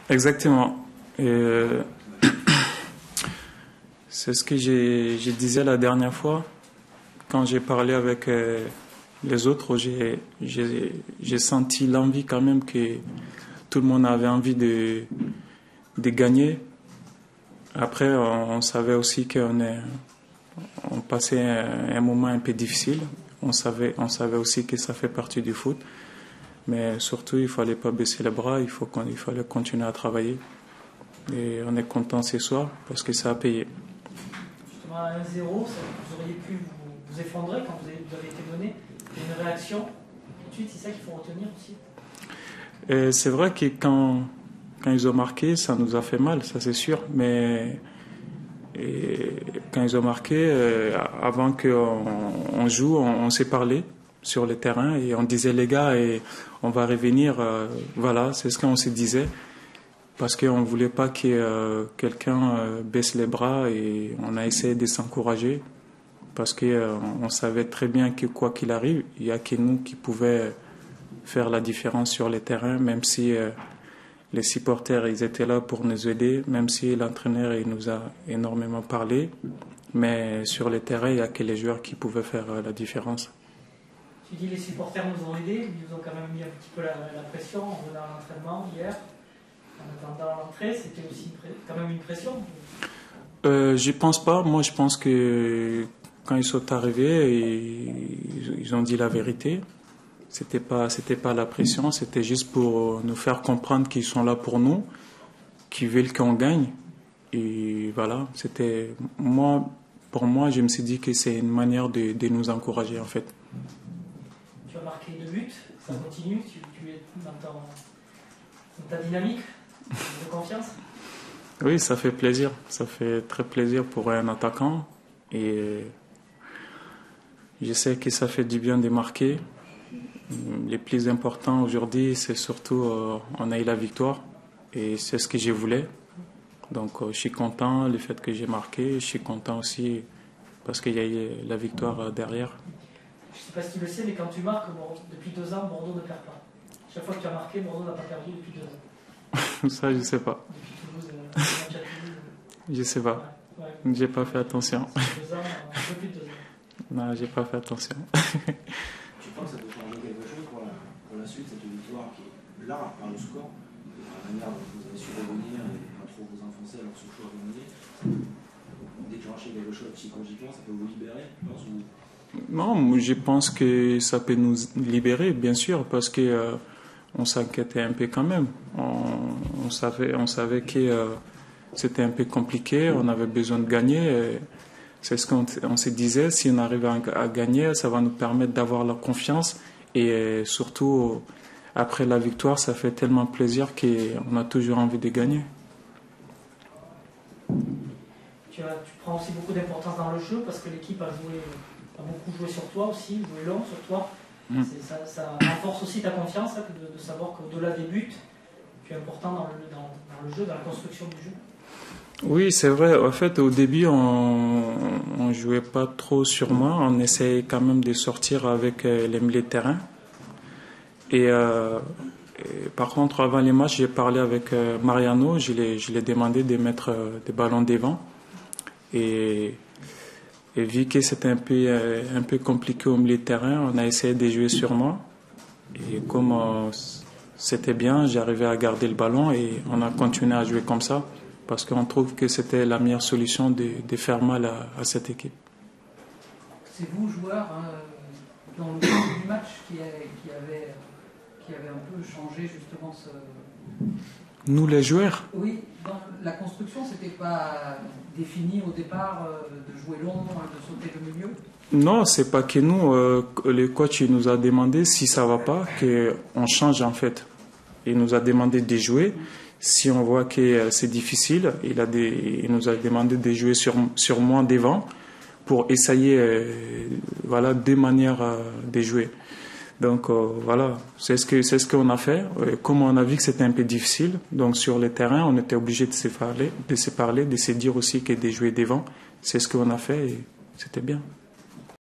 Exactement. Et, c'est ce que je disais la dernière fois quand j'ai parlé avec les autres. J'ai senti l'envie quand même que tout le monde avait envie de gagner. Après, on savait aussi on passait un moment un peu difficile. On savait aussi que ça fait partie du foot. Mais surtout, il ne fallait pas baisser les bras, il fallait continuer à travailler. Et on est content ce soir parce que ça a payé. Justement, à 1-0, vous auriez pu vous effondrer quand vous avez été mené. Une réaction, tout de suite, c'est ça qu'il faut retenir aussi. Et c'est vrai que quand ils ont marqué, ça nous a fait mal, ça c'est sûr. Mais quand ils ont marqué, avant qu'on joue, on s'est parlé sur le terrain et on disait les gars, et on va revenir. Voilà, c'est ce qu'on se disait. Parce qu'on ne voulait pas que quelqu'un baisse les bras, et on a essayé de s'encourager parce qu'on savait très bien que quoi qu'il arrive, il n'y a que nous qui pouvions faire la différence sur le terrain, même si les supporters ils étaient là pour nous aider, même si l'entraîneur il nous a énormément parlé, mais sur le terrain, il n'y a que les joueurs qui pouvaient faire la différence. Tu dis les supporters nous ont aidés, ils nous ont quand même mis un petit peu la pression en venant à l'entraînement hier. En attendant l'entrée, c'était aussi quand même une pression. Je pense pas. Moi, je pense que quand ils sont arrivés, ils ont dit la vérité. C'était pas la pression. C'était juste pour nous faire comprendre qu'ils sont là pour nous, qu'ils veulent qu'on gagne. Et voilà. Pour moi, je me suis dit que c'est une manière de nous encourager en fait. Tu as marqué 2 buts. Ça continue. Tu es dans ta dynamique de confiance. Oui, ça fait plaisir. Ça fait très plaisir pour un attaquant. Et je sais que ça fait du bien de marquer. Le plus important aujourd'hui, c'est surtout on a eu la victoire. Et c'est ce que je voulais. Donc je suis content le fait que j'ai marqué. Je suis content aussi parce qu'il y a eu la victoire derrière. Je ne sais pas si tu le sais, mais quand tu marques, depuis 2 ans, Bordeaux ne perd pas. Chaque fois que tu as marqué, Bordeaux n'a pas perdu depuis 2 ans. Ça, je sais pas. Je sais pas. Ouais. J'ai pas fait attention. 2 ans, un peu plus de 2 ans. Non, j'ai pas fait attention. Tu penses que ça peut changer quelque chose pour la suite, cette victoire qui est là, par le score, la manière dont vous avez su revenir et pas trop vous enfoncer alors que ce choix est mené, déclencher quelque chose psychologiquement, ça peut vous libérer, je pense, ou... Non, je pense que ça peut nous libérer, bien sûr, parce que on s'inquiétait un peu quand même. On savait que c'était un peu compliqué, on avait besoin de gagner. C'est ce qu'on se disait, si on arrive à gagner, ça va nous permettre d'avoir la confiance. Et surtout, après la victoire, ça fait tellement plaisir qu'on a toujours envie de gagner. Tu prends aussi beaucoup d'importance dans le jeu parce que l'équipe a beaucoup joué sur toi aussi, joué long sur toi. Ça renforce aussi ta confiance de savoir qu'au-delà des buts, tu es important dans le jeu, dans la construction du jeu. Oui, c'est vrai. En fait, au début, on jouait pas trop sur moi. On essayait quand même de sortir avec les milieux de terrain. Et par contre, avant les matchs, j'ai parlé avec Mariano. Je l'ai demandé de mettre des ballons devant. Et vu que c'était un peu compliqué au milieu de terrain, on a essayé de jouer sur moi. Et comme c'était bien, j'arrivais à garder le ballon et on a continué à jouer comme ça parce qu'on trouve que c'était la meilleure solution de faire mal à cette équipe. C'est vous, joueurs, dans le début du match, qui avait un peu changé justement ce... Nous, les joueurs? Oui, dans la construction, c'était pas défini au départ de jouer long, de sauter le milieu? Non, c'est pas que nous. Le coach il nous a demandé si ça va pas, qu'on change en fait. Il nous a demandé de jouer. Si on voit que c'est difficile, il nous a demandé de jouer sur moins devant pour essayer voilà, 2 manières de jouer. Donc voilà, c'est ce qu'on a fait. Comme on a vu que c'était un peu difficile, donc sur le terrain, on était obligé de se parler, de se dire aussi que de jouer devant. C'est ce qu'on a fait et c'était bien.